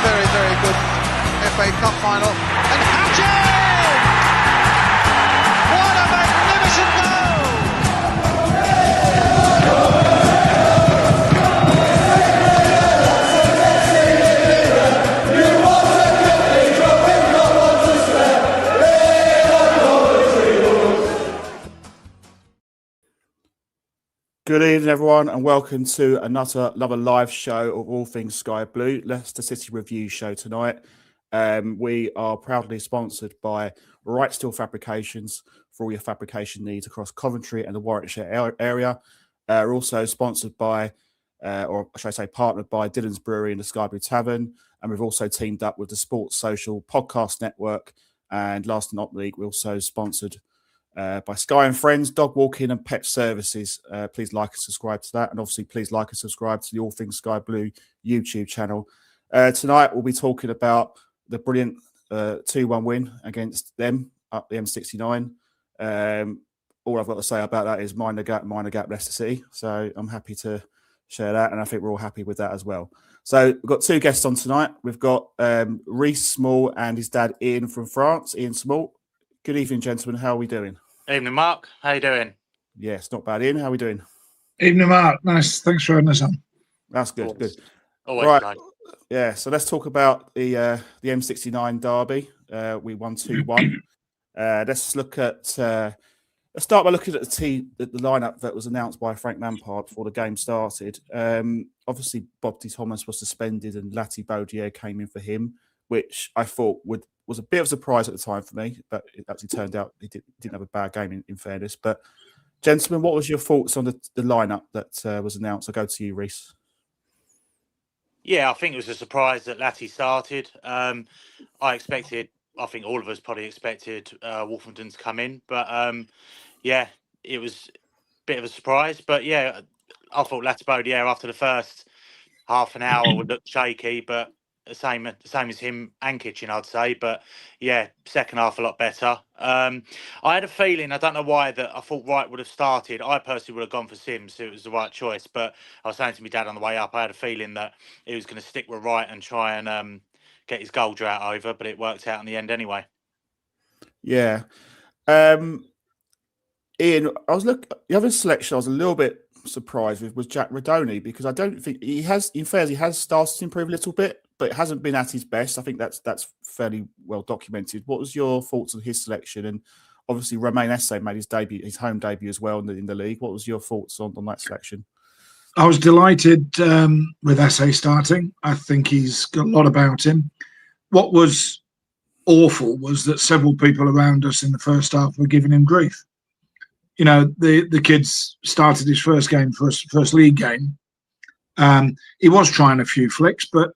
very, very good FA Cup final. And Haji! What a magnificent goal! Good evening, everyone, and welcome to another live show of all things Sky Blue, Leicester City review show tonight. We are proudly sponsored by Wright Steel Fabrications for all your fabrication needs across Coventry and the Warwickshire area. We're also sponsored by, or should I say partnered by, Dylan's Brewery and the Sky Blue Tavern. And we've also teamed up with the Sports Social Podcast Network. And last but not least, we're also sponsored by Sky and Friends, Dog Walking and Pet Services. Please like and subscribe to that. And obviously, please like and subscribe to the All Things Sky Blue YouTube channel. Tonight, we'll be talking about the brilliant 2-1 win against them up the M69. All I've got to say about that is minor gap, Leicester City. So I'm happy to share that. And I think we're all happy with that as well. So we've got two guests on tonight. We've got Rhys Small and his dad, Ian, from France. Ian Small. Good evening, gentlemen. How are we doing? Evening, Mark. How you doing? Yes, not bad. Ian, how are we doing? Evening, Mark. Nice. Thanks for having us on. That's good. Good. Always right. Like. Yeah. So let's talk about the M69 derby. We won 2-1. Let's look at. Let's start by looking at the lineup that was announced by Frank Lampard before the game started. Obviously, Bob D. Thomas was suspended, and Lati Baudier came in for him, which I thought was a bit of a surprise at the time for me, but it actually turned out he didn't have a bad game in fairness. But gentlemen, what was your thoughts on the lineup that was announced? I'll go to you, Rhys. Yeah, I think it was a surprise that Lati started. I think all of us probably expected Wolfenden to come in, but yeah, it was a bit of a surprise. But yeah, I thought Lati Baudier after the first half an hour would look shaky, but the same as him and Kitchen, I'd say. But yeah, second half a lot better. I had a feeling, I don't know why, that I thought Wright would have started. I personally would have gone for Sims, so it was the right choice. But I was saying to my dad on the way up, I had a feeling that he was going to stick with Wright and try and get his goal drought over, but it worked out in the end anyway. Yeah. Ian, the other selection I was a little bit surprised with was Jack Radoni, because I don't think he has started to improve a little bit, but it hasn't been at his best. I think that's fairly well documented. What was your thoughts on his selection? And obviously Romain Esse made his home debut as well in the league. What was your thoughts on that selection? I was delighted with Esse starting. I think he's got a lot about him. What was awful was that several people around us in the first half were giving him grief. You know, the kid's started his first league game. He was trying a few flicks, but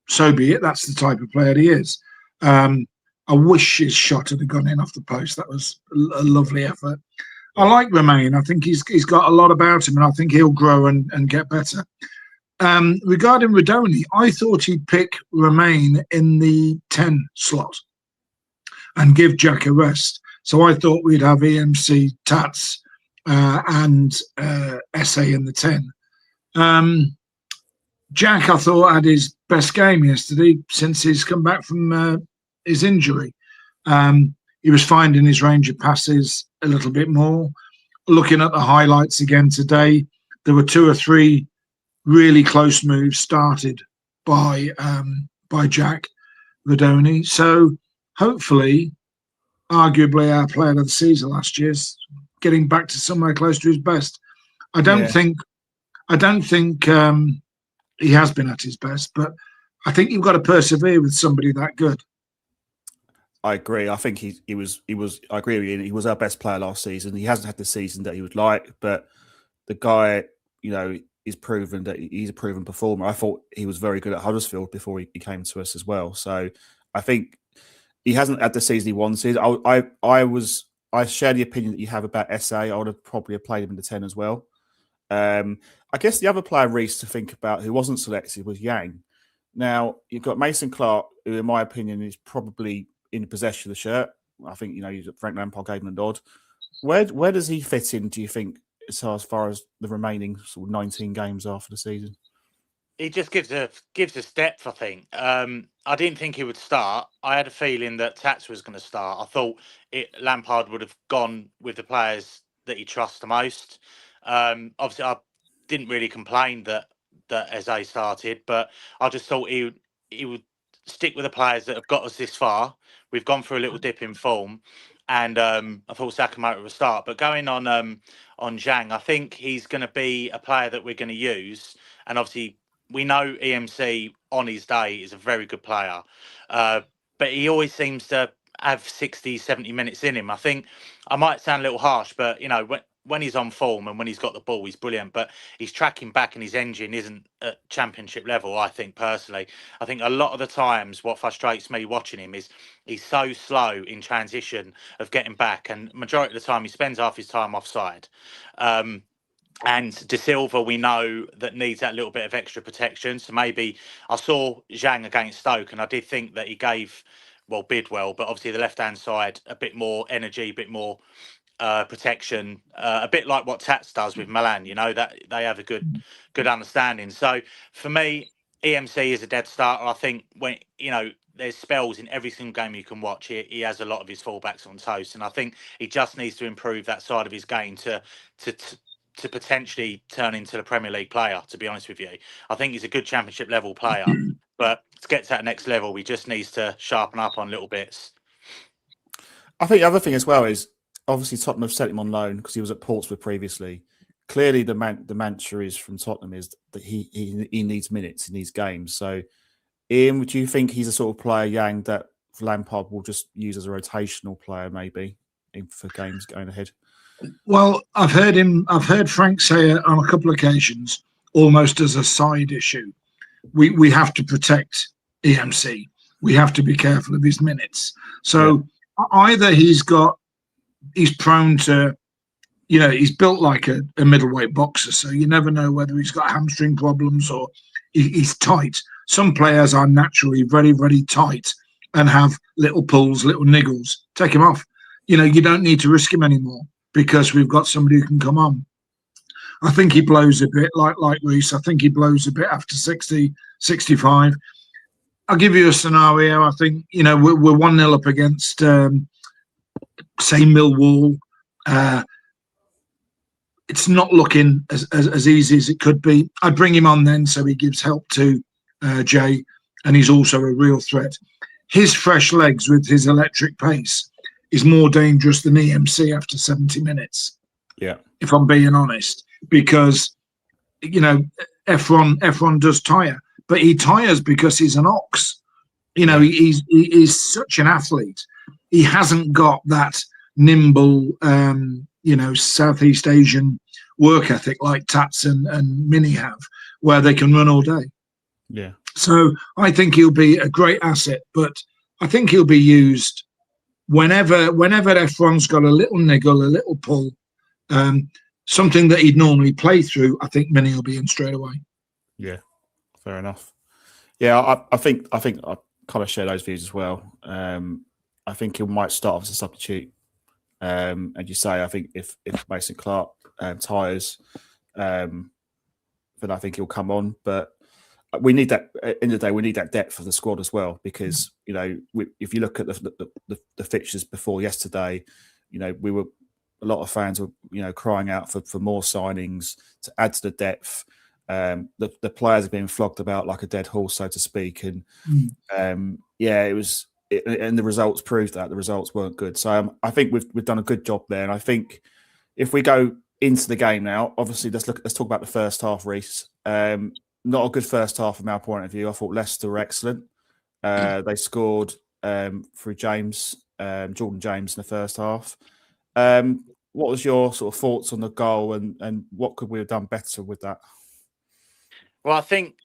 so be it. That's the type of player he is. I wish his shot had gone in off the post. That was a lovely effort. I like Romain. I think he's got a lot about him, and I think he'll grow and get better. Regarding Radoni, I thought he'd pick Romain in the 10 slot and give Jack a rest. So I thought we'd have EMC, Tats, and Esse in the 10. Jack, I thought, had his best game yesterday since he's come back from his injury. He was finding his range of passes a little bit more. Looking at the highlights again today, there were 2 or 3 really close moves started by Jack Radoni. So hopefully, arguably our player of the season last year's getting back to somewhere close to his best. I don't think he has been at his best, but I think you've got to persevere with somebody that good. I agree. I think he was. I agree with you. He was our best player last season. He hasn't had the season that he would like, but the guy, is proven that he's a proven performer. I thought he was very good at Huddersfield before he came to us as well. So I think he hasn't had the season he wanted. I share the opinion that you have about Esse. I would have probably played him in the 10 as well. I guess the other player, Rhys, to think about who wasn't selected was Yang. Now, you've got Mason Clark, who, in my opinion, is probably in possession of the shirt. I think, Frank Lampard gave him a nod. Where does he fit in, do you think, as far as the remaining sort of 19 games after the season? He just gives us depth, I think. I didn't think he would start. I had a feeling that Tats was going to start. I thought Lampard would have gone with the players that he trusts the most. Obviously, I didn't really complain that Eze started, but I just thought he would stick with the players that have got us this far. We've gone through a little dip in form, and I thought Sakamoto would start. But going on Zhang, I think he's going to be a player that we're going to use, and obviously we know EMC on his day is a very good player, but he always seems to have 60, 70 minutes in him. I think I might sound a little harsh, but when he's on form and when he's got the ball, he's brilliant. But he's tracking back and his engine isn't at championship level, I think, personally. I think a lot of the times what frustrates me watching him is he's so slow in transition of getting back. And majority of the time he spends half his time offside. And De Silva, we know that needs that little bit of extra protection. So maybe I saw Zhang against Stoke, and I did think that he gave, Bidwell, but obviously the left-hand side, a bit more energy, a bit more protection, a bit like what Tats does with Milan. That they have a good understanding. So for me, EMC is a dead starter. I think when there's spells in every single game you can watch. He has a lot of his fullbacks on toast, and I think he just needs to improve that side of his game to potentially turn into the Premier League player, to be honest with you. I think he's a good championship level player, but to get to that next level, he just needs to sharpen up on little bits. I think the other thing as well is obviously Tottenham have sent him on loan because he was at Portsmouth previously. Clearly, the mantra is from Tottenham is that he needs minutes, he needs games. So, Ian, do you think he's a sort of player, Yang, that Lampard will just use as a rotational player maybe for games going ahead? Well, I've heard Frank say it on a couple of occasions, almost as a side issue. We have to protect EMC. We have to be careful of his minutes. So either he's prone to, he's built like a middleweight boxer. So you never know whether he's got hamstring problems or he's tight. Some players are naturally very, very tight and have little pulls, little niggles. Take him off. You don't need to risk him anymore, because we've got somebody who can come on. I think he blows a bit, like Rhys. I think he blows a bit after 60, 65. I'll give you a scenario. I think, we're 1-0 up against, say, Millwall. It's not looking as easy as it could be. I'd bring him on then so he gives help to Jay, and he's also a real threat. His fresh legs with his electric pace is more dangerous than EMC after 70 minutes. Yeah. If I'm being honest, because, Efron does tire, but he tires because he's an ox. He's such an athlete. He hasn't got that nimble, Southeast Asian work ethic like Tats and Mini have, where they can run all day. Yeah. So I think he'll be a great asset, but I think he'll be used whenever Efron's got a little niggle, a little pull, something that he'd normally play through. I think Mini will be in straight away. Yeah, fair enough. Yeah, I think I kind of share those views as well. I think he might start off as a substitute. And you say, I think if Mason Clark tires, then I think he'll come on. But we need that. At the end of the day, we need that depth of the squad as well, because if you look at the fixtures before yesterday, a lot of fans were crying out for more signings to add to the depth. The players have been flogged about like a dead horse, so to speak, and it was. And the results proved that the results weren't good. So I think we've done a good job there. And I think if we go into the game now, obviously let's talk about the first half, Rhys. Not a good first half from our point of view. I thought Leicester were excellent. They scored through James, Jordan James, in the first half. What was your sort of thoughts on the goal, and what could we have done better with that? Well, I think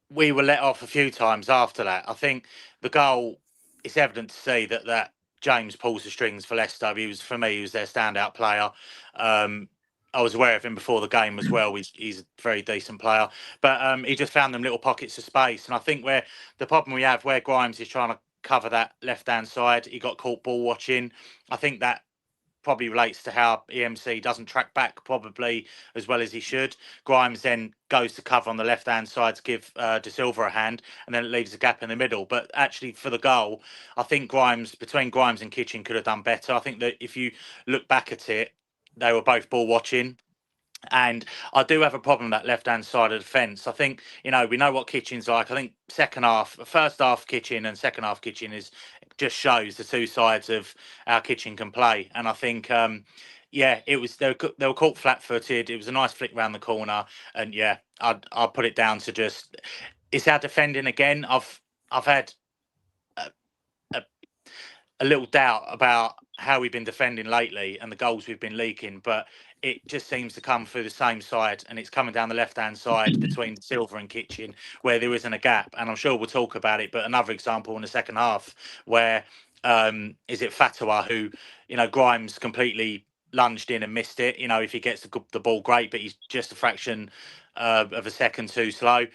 we were let off a few times after that. I think the goal, it's evident to see that James pulls the strings for Leicester. He was their standout player. I was aware of him before the game as well. He's a very decent player, but he just found them little pockets of space. And I think where the problem we have, where Grimes is trying to cover that left-hand side, he got caught ball watching. I think that probably relates to how EMC doesn't track back probably as well as he should. Grimes then goes to cover on the left-hand side to give De Silva a hand, and then it leaves a gap in the middle. But actually, for the goal, I think between Grimes and Kitchen could have done better. I think that if you look back at it, they were both ball watching. And I do have a problem with that left-hand side of the fence. I think, we know what Kitchen's like. I think first half Kitchen and second half Kitchen just shows the two sides of how Kitchen can play. And I think, they were caught flat-footed. It was a nice flick round the corner. And I'll put it down to just, it's our defending again. I've had a little doubt about how we've been defending lately and the goals we've been leaking, but it just seems to come through the same side, and it's coming down the left-hand side between Silva and Kitchen where there isn't a gap. And I'm sure we'll talk about it, but another example in the second half where is it Fatwa who, Grimes completely lunged in and missed it. If he gets the ball, great, but he's just a fraction of a second too slow.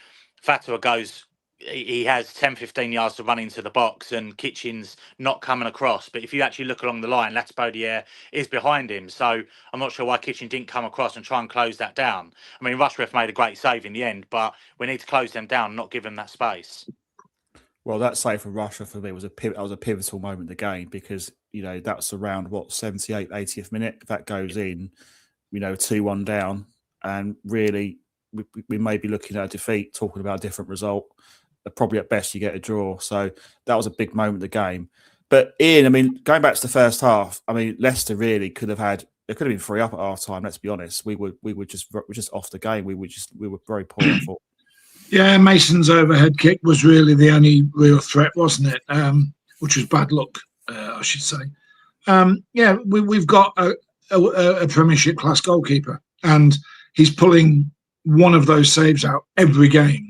Fatwa goes, he has 10-15 yards to run into the box, and Kitchen's not coming across. But if you actually look along the line, Latibodiere is behind him. So I'm not sure why Kitchen didn't come across and try and close that down. I mean, Rushworth made a great save in the end, but we need to close them down and not give them that space. Well, that save from Rushworth for me was a pivotal moment in the game, because, that's around, 78th, 80th minute. If that goes in, 2-1 down, and really we may be looking at a defeat, talking about a different result. Probably at best you get a draw. So that was a big moment in the game. But Ian, going back to the first half, Leicester really could have been 3 up at half time. Let's be honest. We were just off the game. We were very poor, I thought. Yeah, Mason's overhead kick was really the only real threat, wasn't it? Which was bad luck, I should say. We've got a Premiership class goalkeeper, and he's pulling one of those saves out every game.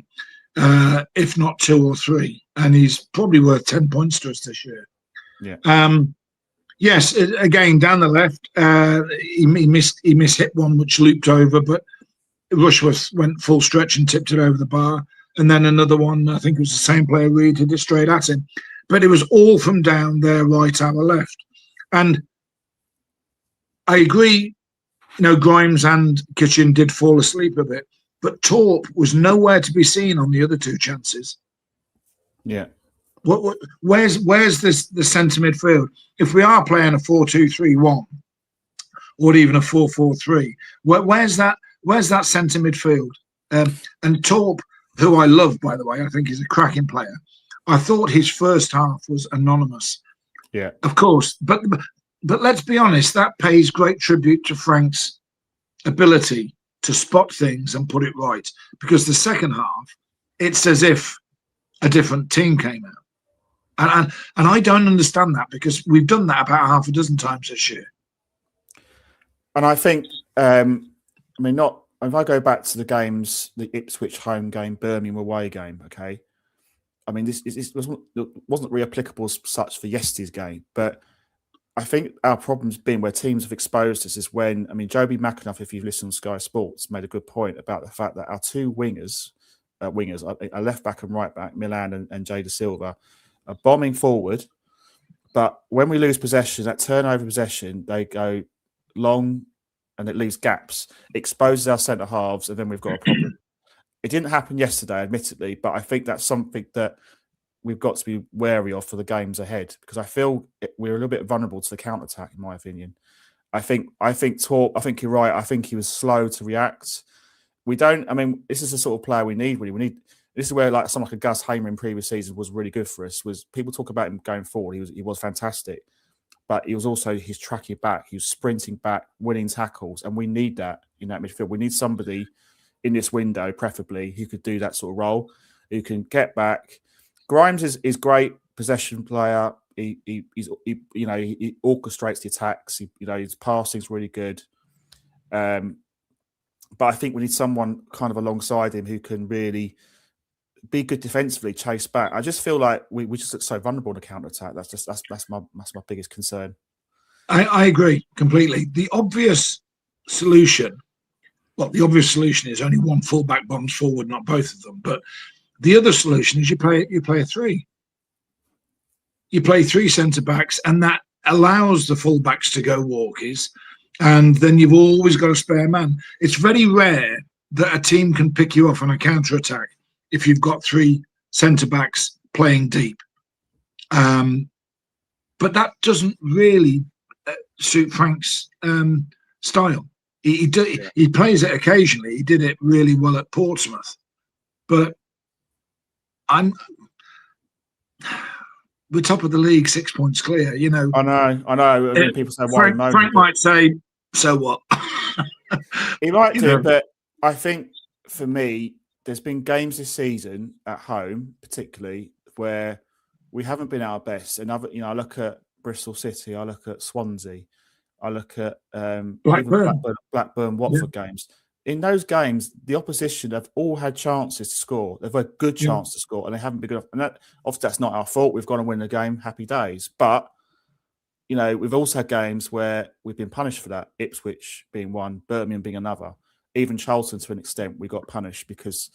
If not 2 or 3, and he's probably worth 10 points to us this year. Yeah. Yes, again down the left, he mishit one which looped over, but Rushworth went full stretch and tipped it over the bar, and then another one, I think it was the same player, Reed, hit it straight at him. But it was all from down there, right, our left, and I agree. Grimes and Kitchen did fall asleep a bit. But Torp was nowhere to be seen on the other 2 chances. Yeah. Where's the centre midfield? If we are playing a 4-2-3-1 or even a 4-4-3, where's that centre midfield? And Torp, who I love, by the way, I think he's a cracking player. I thought his first half was anonymous. Yeah. Of course, but let's be honest, that pays great tribute to Frank's ability to spot things and put it right, because the second half, it's as if a different team came out, and I don't understand that, because we've done that about half a dozen times this year. And I think, not if I go back to the games, the Ipswich home game, Birmingham away game, okay. This wasn't really applicable as such for yesterday's game, but I think our problem's been where teams have exposed us is when, Joby McAnuff, if you've listened to Sky Sports, made a good point about the fact that our 2 wingers, a left back and right back, Milan and Jay De Silva, are bombing forward. But when we lose possession, that turnover possession, they go long and it leaves gaps, exposes our centre halves, and then we've got a problem. It didn't happen yesterday, admittedly, but I think that's something that we've got to be wary of for the games ahead, because I feel we're a little bit vulnerable to the counter-attack, in my opinion. I think Torp, I think you're right. I think he was slow to react. This is the sort of player we need, really. This is where someone like a Gus Hamer in previous seasons was really good for us, was people talk about him going forward. He was fantastic, but he was also his tracking back. He was sprinting back, winning tackles, and we need that in that midfield. We need somebody in this window, preferably, who could do that sort of role, who can get back. Grimes is great possession player. He orchestrates the attacks. His passing's really good. But I think we need someone kind of alongside him who can really be good defensively, chase back. I just feel like we just look so vulnerable to counter attack. That's my biggest concern. I agree completely. The obvious solution is only one fullback bombs forward, not both of them. But the other solution is you play a 3. You play 3 centre backs, and that allows the fullbacks to go walkies, and then you've always got a spare man. It's very rare that a team can pick you off on a counter-attack if you've got 3 centre-backs playing deep. But that doesn't really suit Frank's style. He plays it occasionally. He did it really well at Portsmouth. But we're top of the league, 6 points clear. You know. I know. I mean, people say why Frank might say, "So what?" He might do, but I think for me, there's been games this season at home, particularly where we haven't been our best. And I look at Bristol City, I look at Swansea, I look at Blackburn, Watford games. In those games, the opposition have all had chances to score. They've had a good chance to score, and they haven't been good enough. And obviously, that's not our fault. We've gone and win the game. Happy days. But, we've also had games where we've been punished for that. Ipswich being one, Birmingham being another. Even Charlton, to an extent, we got punished because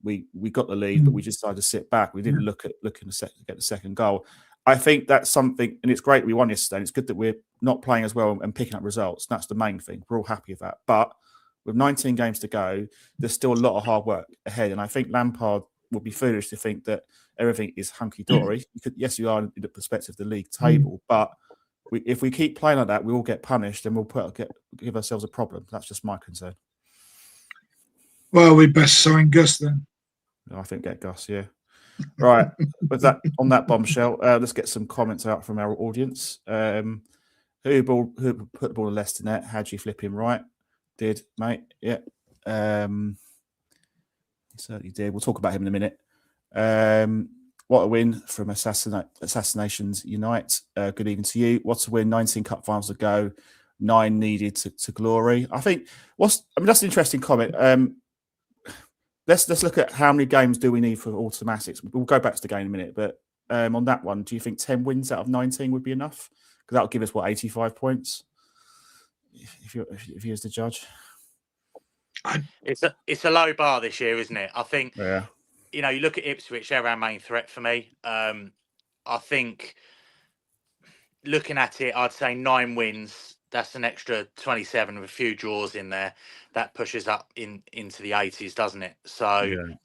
we got the lead, but we just decided to sit back. We didn't look to get the second goal. I think that's something, and it's great we won yesterday, and it's good that we're not playing as well and picking up results. That's the main thing. We're all happy with that. But with 19 games to go, there's still a lot of hard work ahead. And I think Lampard would be foolish to think that everything is hunky-dory. Yes, you are in the perspective of the league table, but if we keep playing like that, we will get punished and we'll give ourselves a problem. That's just my concern. Well, we'd best sign Gus then. I think get Gus, yeah. Right. With that, on that bombshell, let's get some comments out from our audience. Who put the ball in Leicester net? Haji flipping right? Did, mate. Yeah. He certainly did. We'll talk about him in a minute. What a win from Assassinations Unite. Good evening to you. What a win. 19 cup finals to go. 9 needed to glory. I think that's an interesting comment. Let's look at how many games do we need for automatics. We'll go back to the game in a minute, but on that one, do you think 10 wins out of 19 would be enough? Because that'll give us 85 points. If he is the judge, it's a low bar this year, isn't it? I think. Yeah. You look at Ipswich; they're our main threat for me. I think looking at it, I'd say 9 wins. That's an extra 27 with a few draws in there. That pushes up into the 80s, doesn't it? So,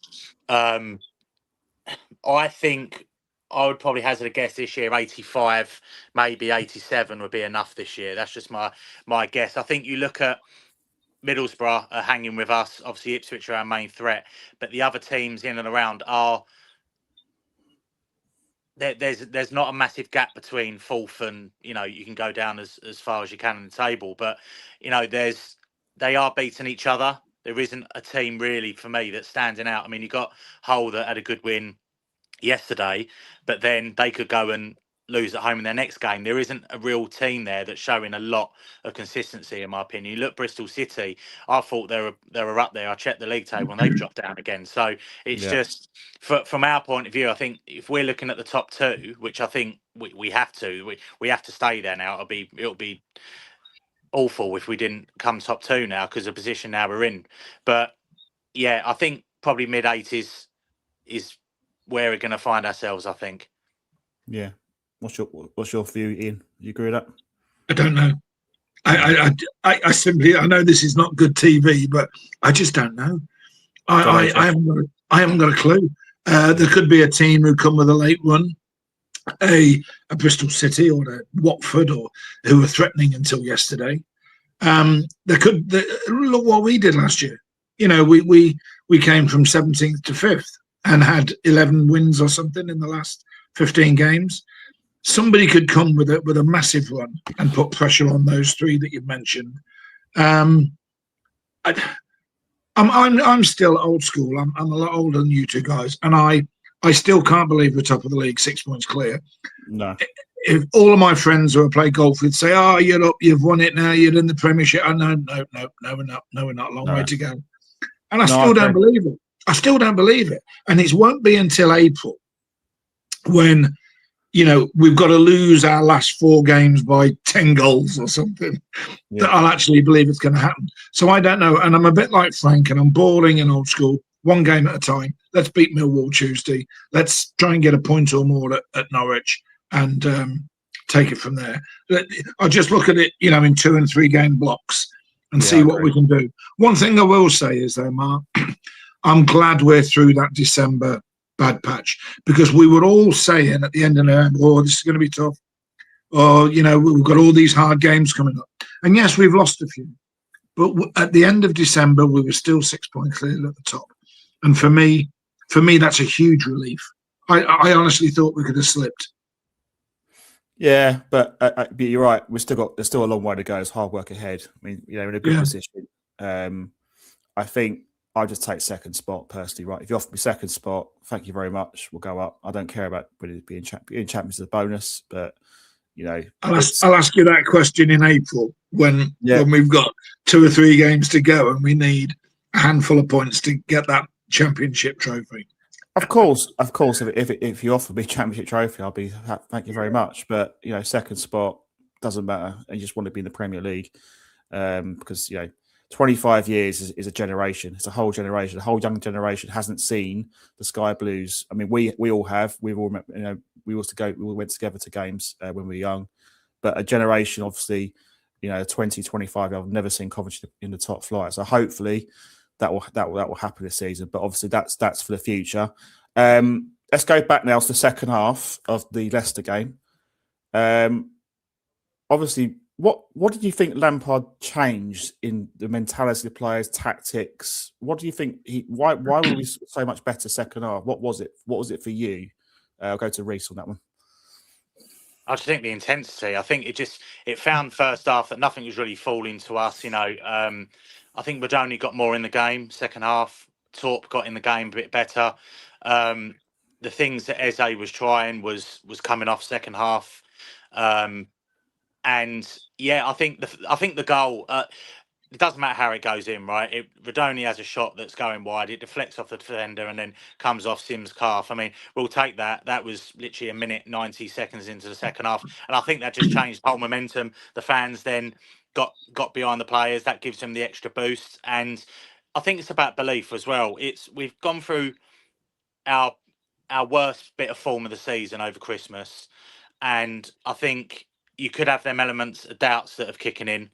I think I would probably hazard a guess this year 85, maybe 87 would be enough this year. That's just my guess. I think you look at Middlesbrough are hanging with us. Obviously, Ipswich are our main threat, but the other teams in and around are. There's not a massive gap between fourth and you can go down as far as you can in the table, but they are beating each other. There isn't a team really for me that's standing out. I mean, you got Hull that had a good win yesterday, but then they could go and lose at home in their next game. There isn't a real team there that's showing a lot of consistency, in my opinion. You look Bristol City, I thought they were up there. I checked the league table and they've dropped down again. So it's just from our point of view, I think if we're looking at the top 2, which I think we have to, we have to stay there now. It'll be awful if we didn't come top 2 now because of the position now we're in. But yeah, I think probably mid-80s is where we're going to find ourselves, I think. Yeah. What's your view, Ian? You agree with that? I don't know. I simply, I know this is not good TV, but I just don't know. I haven't got a clue. There could be a team who come with a late run, a Bristol City or a Watford, or who were threatening until yesterday. Look what we did last year. We came from 17th to 5th and had 11 wins or something in the last 15 games. Somebody could come with a massive run and put pressure on those 3 that you've mentioned. I'm still old school. I'm a lot older than you two guys, and I still can't believe we're top of the league, 6 points clear. No. If all of my friends who play golf would say, "Oh, you're up, you've won it now, you're in the Premiership," no, we're not. Long way to go. And I still don't believe it. I still don't believe it, and it won't be until April when. We've got to lose our last 4 games by 10 goals or something that I'll actually believe it's going to happen. So I don't know. And I'm a bit like Frank, and I'm boring and old school. 1 game at a time. Let's beat Millwall Tuesday. Let's try and get a point or more at Norwich. And take it from there. I'll just look at it, in 2 and 3 game blocks and see what we can do. One thing I will say is, though, Mark, I'm glad we're through that December bad patch, because we were all saying at the end of November, oh, this is going to be tough. Oh, we've got all these hard games coming up. And yes, we've lost a few. But at the end of December, we were still 6 points clear at the top. And for me, that's a huge relief. I honestly thought we could have slipped. Yeah, but you're right. There's still a long way to go. It's hard work ahead. I mean, in a good position. I think I'll just take second spot personally. Right, if you offer me second spot, thank you very much. We'll go up. I don't care about being champions is a bonus, but I'll ask you that question in April when we've got 2 or 3 games to go and we need a handful of points to get that championship trophy. Of course. If you offer me championship trophy, I'll be thank you very much. But second spot doesn't matter. You just want to be in the Premier League because 25 years is a generation. It's a whole generation. A whole young generation hasn't seen the Sky Blues. I mean, we all have. We all we went together to games when we were young. But a generation, obviously, 20, 25. I've never seen Coventry in the top flight. So hopefully that will happen this season. But obviously that's for the future. Let's go back now to the second half of the Leicester game. Obviously, what did you think Lampard changed in the mentality of the players, tactics? What do you think why were we so much better second half? What was it? What was it for you? I'll go to Rhys on that one. I just think the intensity. I think it found first half that nothing was really falling to us. I think Rodoni got more in the game. Second half, Torp got in the game a bit better. The things that Eze was trying was coming off second half. And yeah, I think the goal. It doesn't matter how it goes in, right? Rodoni has a shot that's going wide. It deflects off the defender and then comes off Sims' calf. I mean, we'll take that. That was literally 1 minute 90 seconds into the second half, and I think that just changed the whole momentum. The fans then got behind the players. That gives them the extra boost, and I think it's about belief as well. We've gone through our worst bit of form of the season over Christmas, and I think you could have them elements of doubts that have kicking in.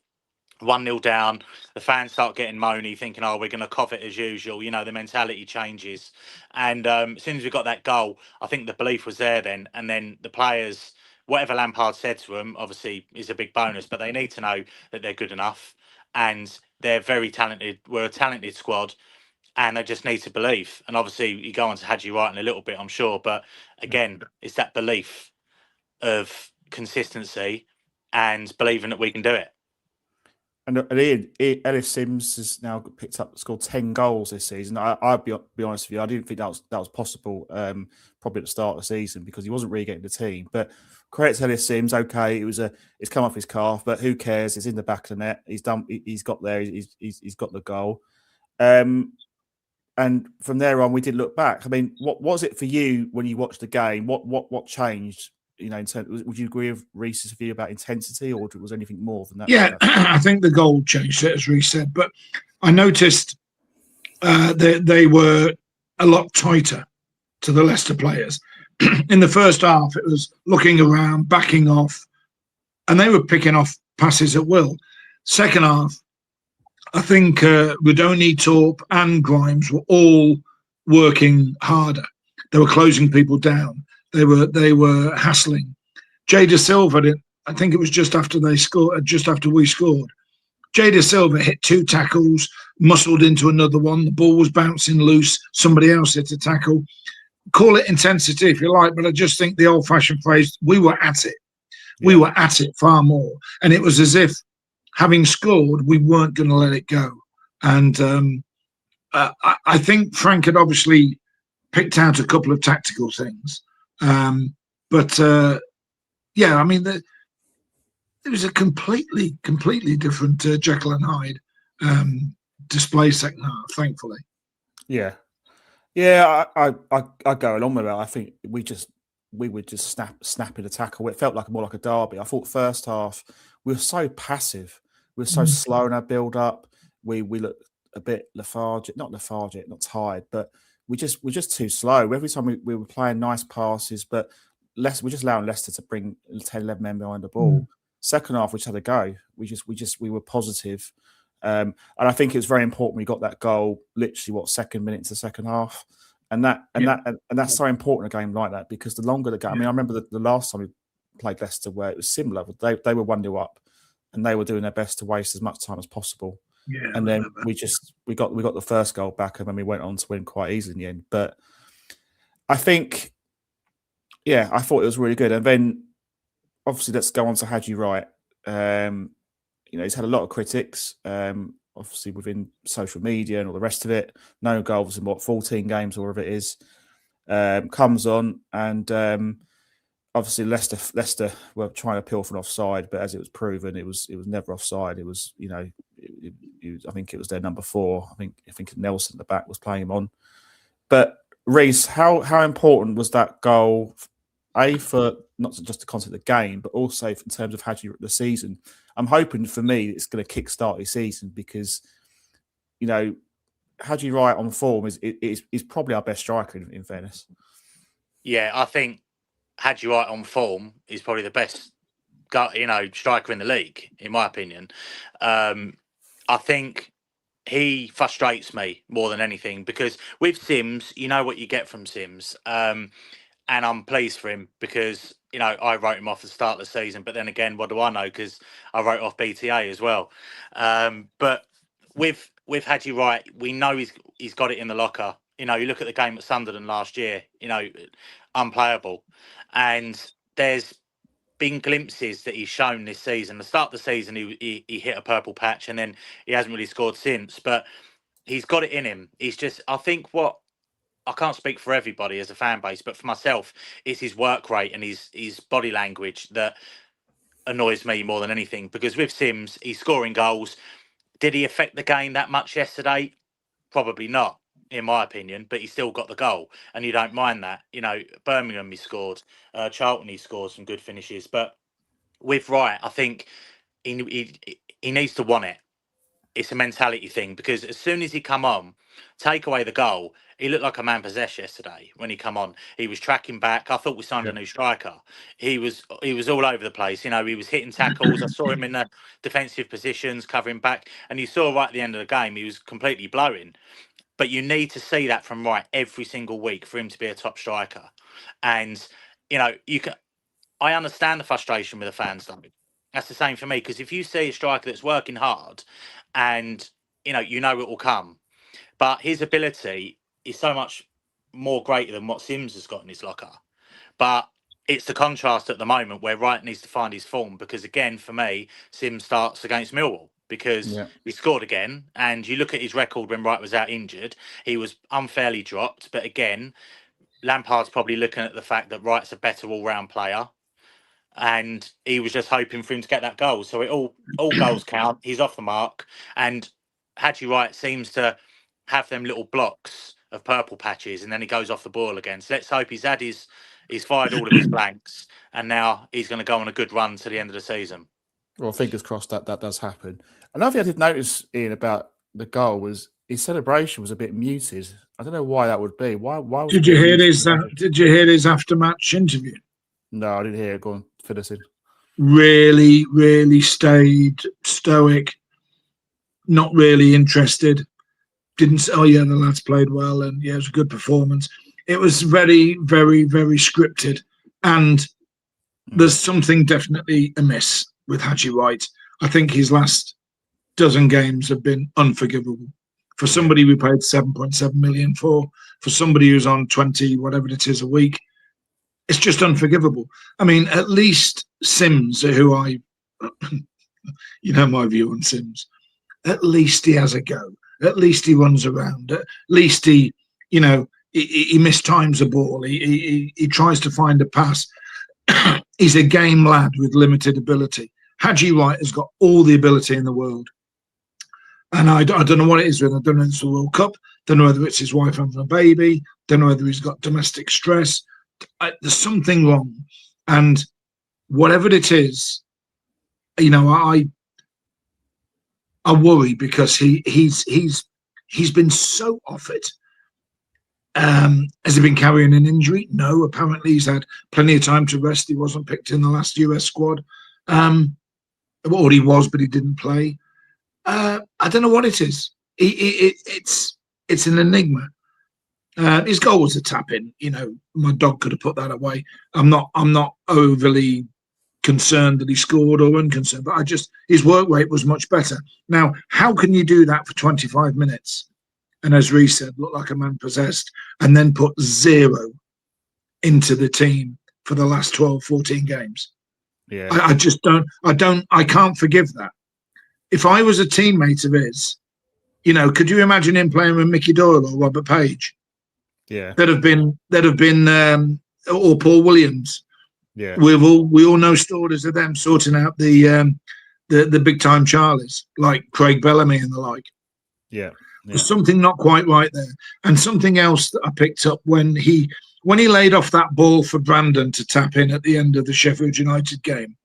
1-0 down, the fans start getting moany, thinking, "Oh, we're going to cough it as usual." The mentality changes, and as soon as we got that goal, I think the belief was there then, and then the players, whatever Lampard said to them, obviously is a big bonus, but they need to know that they're good enough, and they're very talented. We're a talented squad, and they just need to believe. And obviously, you go on to Haji Wright in a little bit, I'm sure, but again, it's that belief of consistency and believing that we can do it. And Ellis Sims has now scored 10 goals this season. I'll be honest with you, I didn't think that was possible probably at the start of the season because he wasn't really getting the team. But credit to Ellis Sims, okay, it's come off his calf, but who cares? It's in the back of the net. He's done. He's got there. He's got the goal. And from there on, we did look back. I mean, what was it for you when you watched the game? What changed? In terms, would you agree with Rhys's view about intensity, or was anything more than that? Yeah, I think the goal changed it, as Rhys said. But I noticed they were a lot tighter to the Leicester players. In the first half, it was looking around, backing off, and they were picking off passes at will. Second half, I think Rodoni, Torp and Grimes were all working harder. They were closing people down. They were hassling. Jay Da Silva, I think it was just after they scored, just after we scored. Jay Da Silva hit 2 tackles, muscled into another one. The ball was bouncing loose. Somebody else hit a tackle. Call it intensity if you like, but I just think the old-fashioned phrase, we were at it. Yeah. We were at it far more. And it was as if, having scored, we weren't going to let it go. And I think Frank had obviously picked out a couple of tactical things. But I mean, it was a completely different Jekyll and Hyde display second half, thankfully. Yeah, I go along with that. I think we would just snapping the tackle. It felt more like a derby. I thought first half we were so passive. We were so slow in our build up. We looked a bit lethargic, not tired, but we're just too slow. Every time we were playing nice passes, but we're just allowing Leicester to bring 10, 11 men behind the ball. Second half, we just had a go. We were positive. And I think it was very important we got that goal literally second minute into the second half. And that's so important in a game like that, because the longer the game, I mean, I remember the last time we played Leicester where it was similar. They were 1-0 up and they were doing their best to waste as much time as possible. Yeah, and then we got the first goal back, and then we went on to win quite easily in the end. But I think, I thought it was really good. And then obviously let's go on to Haji Wright. He's had a lot of critics, obviously within social media and all the rest of it. No goals in 14 games or whatever it is. Comes on and obviously Leicester were trying to appeal for an offside, but as it was proven, it was never offside. It was, I think it was their number 4. I think Nelson at the back was playing him on. But Rhys, how important was that goal? For not just the concept of the game, but also in terms of Haji the season. I'm hoping for me it's going to kickstart the season, because Haji Wright on form is probably our best striker in fairness. Yeah, I think Haji Wright on form is probably the best striker in the league, in my opinion. I think he frustrates me more than anything, because with Sims, you know what you get from Sims. And I'm pleased for him, because, I wrote him off at the start of the season. But then again, what do I know? Because I wrote off BTA as well. But with Haji Wright, we know he's got it in the locker. You look at the game at Sunderland last year, unplayable. And there's been glimpses that he's shown this season. The start of the season, he hit a purple patch, and then he hasn't really scored since. But he's got it in him. He's just, I think I can't speak for everybody as a fan base, but for myself, it's his work rate and his body language that annoys me more than anything. Because with Sims, he's scoring goals. Did he affect the game that much yesterday? Probably not, in my opinion, but he still got the goal, and you don't mind that. Birmingham he scored, Charlton he scored some good finishes. But with Wright, I think he needs to want it. It's a mentality thing, because as soon as he come on, take away the goal, he looked like a man possessed yesterday when he come on. He was tracking back. I thought we signed a new striker. He was all over the place. He was hitting tackles. I saw him in the defensive positions, covering back, and you saw right at the end of the game, he was completely blowing. But you need to see that from Wright every single week for him to be a top striker. And I understand the frustration with the fans, though. That's the same for me, because if you see a striker that's working hard, and it will come, but his ability is so much more greater than what Sims has got in his locker. But it's the contrast at the moment where Wright needs to find his form, because again, for me, Sims starts against Millwall, because he scored again, and you look at his record when Wright was out injured, he was unfairly dropped. But again, Lampard's probably looking at the fact that Wright's a better all-round player, and he was just hoping for him to get that goal. So all goals count. He's off the mark, and Haji Wright seems to have them little blocks of purple patches, and then he goes off the ball again. So let's hope he's fired all of his blanks, and now he's going to go on a good run to the end of the season. Well, fingers crossed that does happen. Another thing I did notice, Ian, about the goal was his celebration was a bit muted. I don't know why that would be. Why did you hear his after-match interview? No, I didn't hear it. Go on, fill us in. Really, really stayed stoic, not really interested. Didn't say, oh yeah, the lads played well, and yeah, it was a good performance. It was very, very, very scripted, and there's something definitely amiss with Haji Wright. I think his last dozen games have been unforgivable. For somebody we paid 7.7 million for somebody who's on 20, whatever it is, a week, it's just unforgivable. I mean, at least Sims, who my view on Sims, at least he has a go. At least he runs around. At least he mistimes a ball. He tries to find a pass. He's a game lad with limited ability. Haji Wright has got all the ability in the world. And I don't know what it is with him. I don't know if it's the World Cup. Don't know whether it's his wife having a baby. Don't know whether he's got domestic stress. There's something wrong. And whatever it is, I worry, because he's been so off it. Has he been carrying an injury? No, apparently he's had plenty of time to rest. He wasn't picked in the last US squad. Or he was, but he didn't play. I don't know what it is. It's an enigma. His goal was a tap in. My dog could have put that away. I'm not overly concerned that he scored or unconcerned, but his work rate was much better. Now, how can you do that for 25 minutes? And as Rhys said, look like a man possessed, and then put 0 into the team for the last 12, 14 games. Yeah. I can't forgive that. If I was a teammate of his, could you imagine him playing with Mickey Doyle or Robert Page? Yeah. That have been or Paul Williams. Yeah. We all know stories of them sorting out the big time Charlies, like Craig Bellamy and the like. Yeah. There's something not quite right there. And something else that I picked up when he laid off that ball for Brandon to tap in at the end of the Sheffield United game,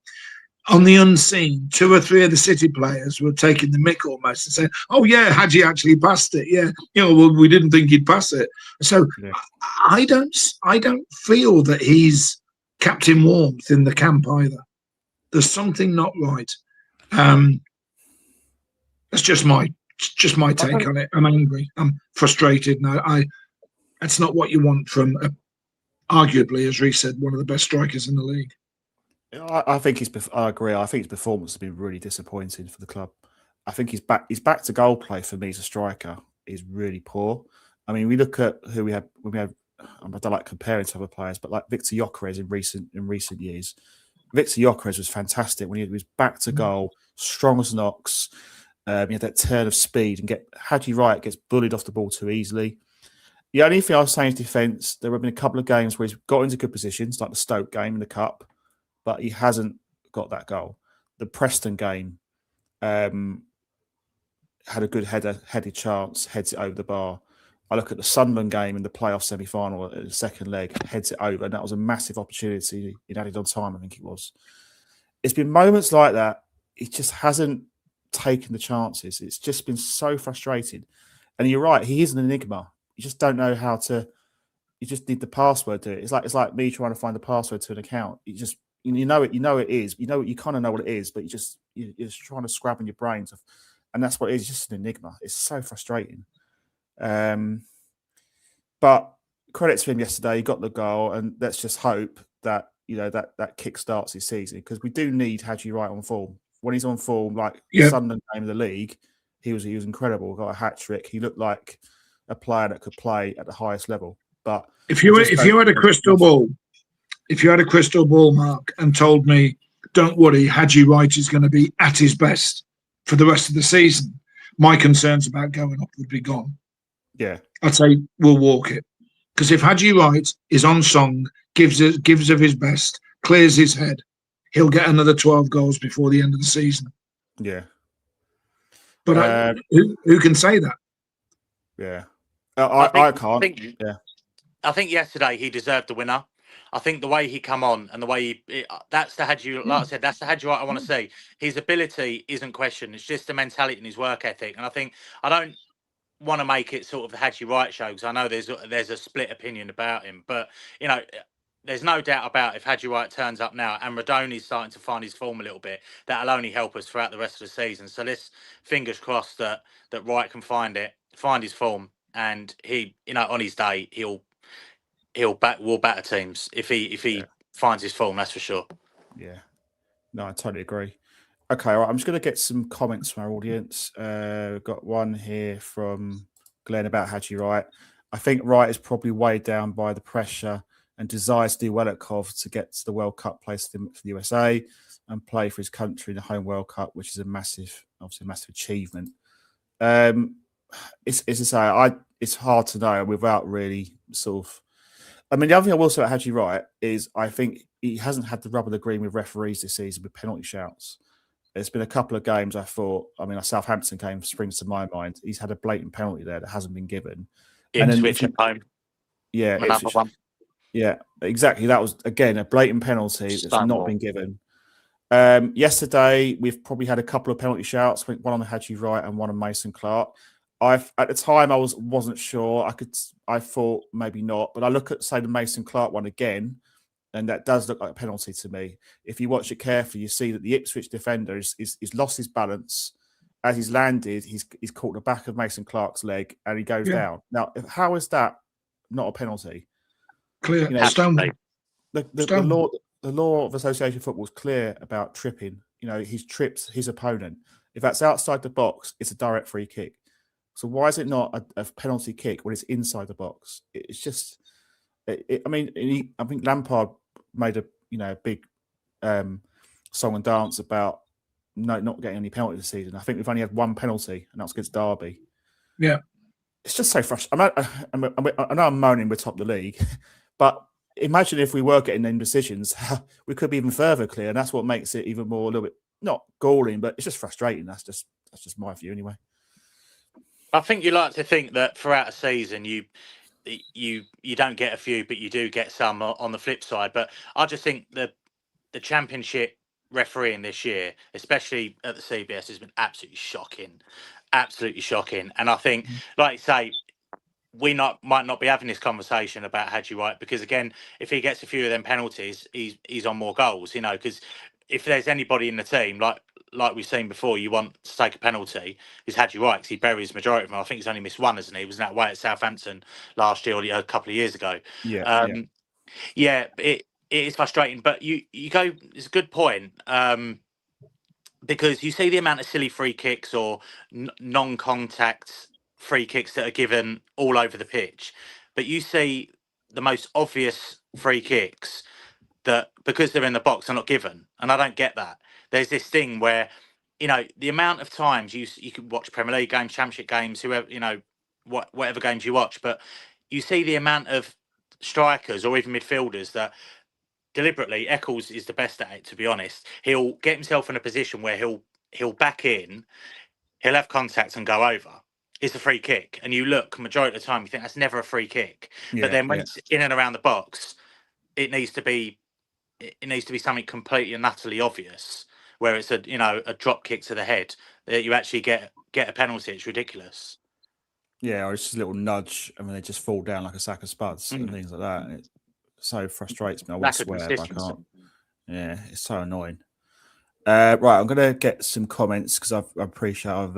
on the unseen, 2 or 3 of the City players were taking the mick almost and saying, "Oh yeah, Haji actually passed it. Yeah, well, we didn't think he'd pass it." So yeah. I don't feel that he's Captain Warmth in the camp either. There's something not right. That's just my take on it. I'm angry. I'm frustrated. No, that's not what you want from arguably, as Rhys said, one of the best strikers in the league. I agree. I think his performance has been really disappointing for the club. I think he's back to goal play for me as a striker is really poor. I mean, we look at who we had. I don't like comparing to other players, but like Victor Gyökeres in recent years, Victor Gyökeres was fantastic when he was back to goal, strong as an ox. He had that turn of speed, and Haji Wright gets bullied off the ball too easily. The only thing I was saying is defence. There have been a couple of games where he's got into good positions, like the Stoke game in the Cup, but he hasn't got that goal. The Preston game had a good headed chance, heads it over the bar. I look at the Sunderland game in the playoff semi-final, the second leg, heads it over, and that was a massive opportunity in added on time, I think it was. It's been moments like that. He just hasn't taken the chances. It's just been so frustrating. And you're right, he is an enigma. You just don't know how to. You just need the password to it. It's like me trying to find the password to an account. You know it is. You kind of know what it is, but you're just trying to scrap in your brains, and that's what it is. Just an enigma. It's so frustrating. But credit to him yesterday. He got the goal, and let's just hope that that kick starts his season, because we do need Haji Wright on form. When he's on form, like Sunderland game of the league, he was incredible. Got a hat trick. He looked like a player that could play at the highest level. But if you had a crystal ball, Mark, and told me, don't worry, Haji Wright is going to be at his best for the rest of the season, my concerns about going up would be gone. Yeah, I'd say we'll walk it, because if Haji Wright is on song, gives of his best, clears his head, he'll get another 12 goals before the end of the season. Yeah, but who can say that? Yeah, I can't. I think yesterday he deserved the winner. I think the way he come on and the way that's the Haji, like I said, that's the Haji Wright I want to see. His ability isn't questioned. It's just the mentality and his work ethic. And I don't want to make it sort of the Haji Wright show, because I know there's a split opinion about him. But, there's no doubt about if Haji Wright turns up now and Radoni's starting to find his form a little bit, that'll only help us throughout the rest of the season. So let's fingers crossed that Wright can find his form, and he, on his day, we'll batter teams if he finds his form. That's for sure. Yeah, no, I totally agree. Okay, all right, I'm just going to get some comments from our audience. Got one here from Glenn about Haji Wright. I think Wright is probably weighed down by the pressure and desires to do well at Cov to get to the World Cup place for the USA and play for his country in the home World Cup, which is obviously a massive achievement. It's hard to know without really sort of. I mean, the other thing I will say about Haji Wright is I think he hasn't had the rub of the green with referees this season with penalty shouts. There's been a couple of games a Southampton game springs to my mind. He's had a blatant penalty there that hasn't been given. Ipswich at home. Yeah, another one. Yeah, exactly. That was, again, a blatant penalty that's not been given. Yesterday, we've probably had a couple of penalty shouts, one on the Haji Wright and one on Mason Clark. At the time I wasn't sure. I thought maybe not, but I look at, say, the Mason Clark one again, and that does look like a penalty to me. If you watch it carefully, you see that the Ipswich defender is lost his balance. As he's landed, he's caught the back of Mason Clark's leg and he goes down. Now, how is that not a penalty? Clear. You know, Stone. the law of association football is clear about tripping. You know, he's tripped his opponent. If that's outside the box, it's a direct free kick. So why is it not a penalty kick when it's inside the box? It's just, I think Lampard made a big song and dance about not getting any penalty this season. I think we've only had one penalty, and that was against Derby. Yeah, it's just so frustrating. I know I'm moaning we're top of the league, but imagine if we were getting them decisions, we could be even further clear, and that's what makes it even more a little bit not galling, but it's just frustrating. That's just my view anyway. I think you like to think that throughout a season you don't get a few, but you do get some on the flip side. But I just think the Championship refereeing this year, especially at the CBS, has been absolutely shocking. And I think, like you say, we might not be having this conversation about Haji Wright, because again, if he gets a few of them penalties, he's on more goals. You know, because if there's anybody in the team like we've seen before, you want to take a penalty, is Haji Wright, because he buries the majority of them. I think he's only missed one, hasn't he? He was in that way at Southampton last year or a couple of years ago. It is frustrating, but you go. It's a good point, because you see the amount of silly free kicks or non-contact free kicks that are given all over the pitch, but you see the most obvious free kicks that, because they're in the box, are not given, and I don't get that. There's this thing where, you know, the amount of times you can watch Premier League games, Championship games, whoever, you know, whatever games you watch, but you see the amount of strikers or even midfielders that deliberately, Eccles is the best at it, to be honest. He'll get himself in a position where he'll back in, he'll have contact and go over. It's a free kick, and you look, majority of the time you think that's never a free kick. But then when it's in and around the box, it needs to be something completely and utterly obvious, where it's a drop kick to the head that you actually get a penalty. It's ridiculous. Yeah, or it's just a little nudge, and they just fall down like a sack of spuds and things like that. And it so frustrates me. I want to swear, but I can't. Yeah, it's so annoying. Right, I'm going to get some comments because I appreciate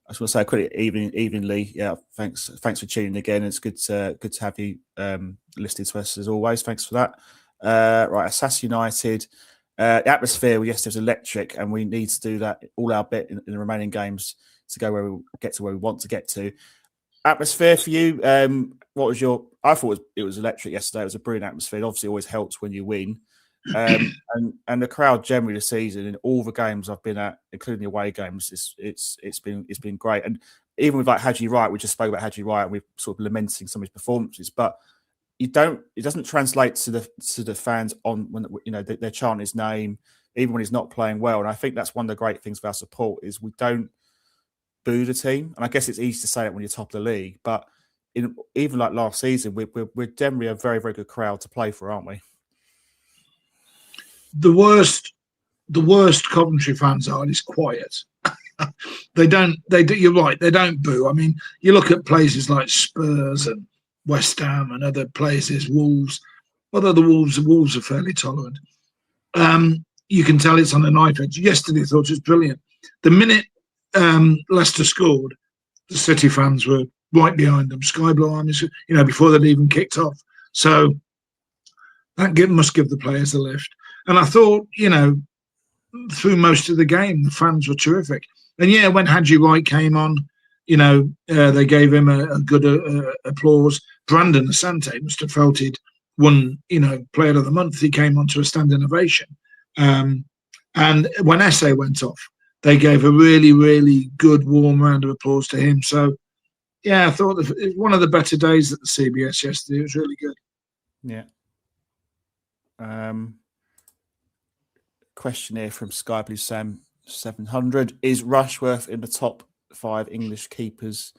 I just want to say quickly, evenly. Yeah, thanks for tuning again. It's good to have you listening to us as always. Thanks for that. Right, Assas United. The atmosphere yesterday was electric, and we need to do that all our bit in the remaining games to go where we want to get to. Atmosphere for you. What was your? I thought it was electric yesterday. It was a brilliant atmosphere. It obviously always helps when you win. And the crowd generally this season in all the games I've been at, including the away games, it's been great. And even with like Haji Wright, we just spoke about Haji Wright, and we're sort of lamenting some of his performances, but it doesn't translate to the fans on when they're chanting his name, even when he's not playing well. And I think that's one of the great things of our support is we don't boo the team. And I guess it's easy to say it when you're top of the league, but even like last season, we're generally a very, very good crowd to play for, aren't we? The worst Coventry fans are is quiet. They do. You're right. They don't boo. I mean, you look at places like Spurs and West Ham and other places, Wolves. Although the Wolves are fairly tolerant. You can tell it's on a knife edge. Yesterday, I thought it was brilliant. The minute Leicester scored, the City fans were right behind them, sky blue armies. Before they'd even kicked off. So that must give the players a lift. And I thought, through most of the game, the fans were terrific. And when Haji Wright came on, they gave him a good applause. Brandon Asante must have felt he'd won, Player of the Month. He came on to a standing ovation. And when Esse went off, they gave a really, really good, warm round of applause to him. So, I thought it was one of the better days at the CBS yesterday. It was really good. Yeah. Question here from Sky Blue Sam 700: is Rushworth in the top 5 English keepers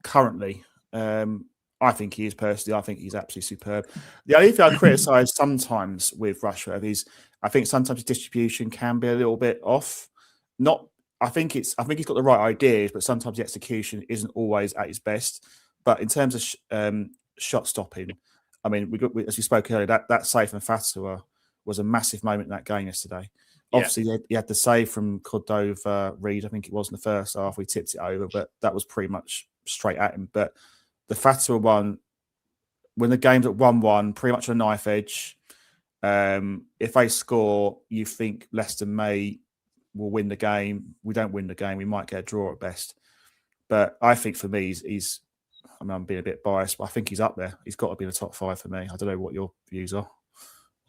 currently? I think he is personally. I think he's absolutely superb. The only thing I criticise sometimes with Rushworth is I think sometimes his distribution can be a little bit off. I I think he's got the right ideas, but sometimes the execution isn't always at his best. But in terms of shot stopping, I mean, as we spoke earlier, that save from Fatwa was a massive moment in that game yesterday. Yeah. Obviously, he had the save from Cordova Reed, I think it was in the first half. We tipped it over, but that was pretty much straight at him. But the Fatwa one, when the game's at 1-1, pretty much on a knife edge, if they score, you think Leicester will win the game. We don't win the game. We might get a draw at best. But I think for me, I mean, I'm being a bit biased, but I think he's up there. He's got to be in the top 5 for me. I don't know what your views are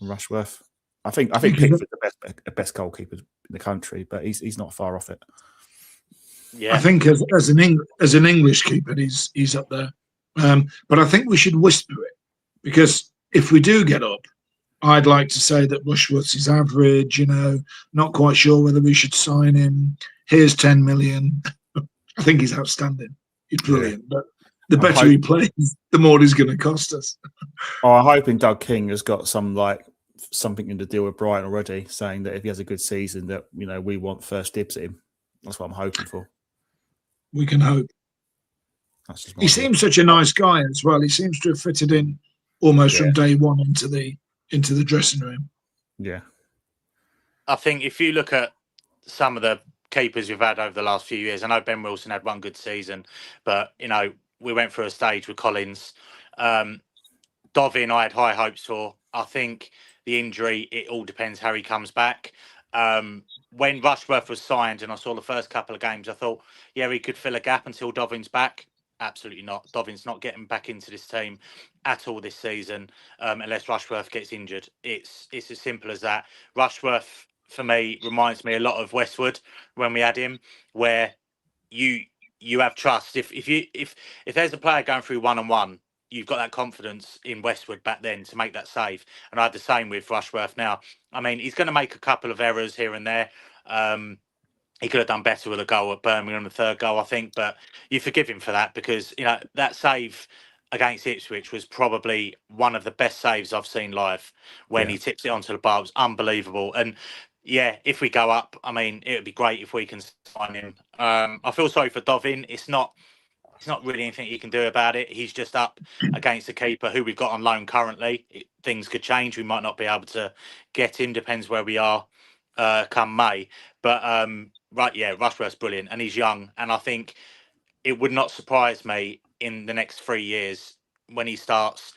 on Rushworth. I think Pickford's the best goalkeeper in the country, but he's not far off it. Yeah, I think as an English keeper, he's up there. But I think we should whisper it, because if we do get up, I'd like to say that Rushworth's is average. Not quite sure whether we should sign him. Here's 10 million. I think he's outstanding. He's brilliant, but the better he plays, the more he's going to cost us. I'm hoping Doug King has got something in the deal with Brighton already, saying that if he has a good season, that we want first dibs at him. That's what I'm hoping for. We can hope. He seems such a nice guy as well. He seems to have fitted in almost from day one into the dressing room. Yeah. I think if you look at some of the keepers we've had over the last few years, I know Ben Wilson had one good season, but we went through a stage with Collins. Dovin, I had high hopes for. I think the injury, it all depends how he comes back. When Rushworth was signed and I saw the first couple of games, I thought, yeah, he could fill a gap until Dovin's back. Absolutely not. Dovin's not getting back into this team at all this season unless Rushworth gets injured. It's as simple as that. Rushworth, for me, reminds me a lot of Westwood when we had him, where you have trust. If there's a player going through 1-on-1, you've got that confidence in Westwood back then to make that save. And I had the same with Rushworth now. I mean, he's going to make a couple of errors here and there. He could have done better with a goal at Birmingham, the third goal, I think. But you forgive him for that because, that save against Ipswich was probably one of the best saves I've seen live when he tips it onto the bar. It was unbelievable. And, yeah, if we go up, I mean, it would be great if we can sign him. I feel sorry for Dovin. It's not really anything you can do about it. He's just up against a keeper who we've got on loan currently. Things could change. We might not be able to get him. Depends where we are come May. But, Rushworth's brilliant and he's young. And I think it would not surprise me in the next 3 years when he starts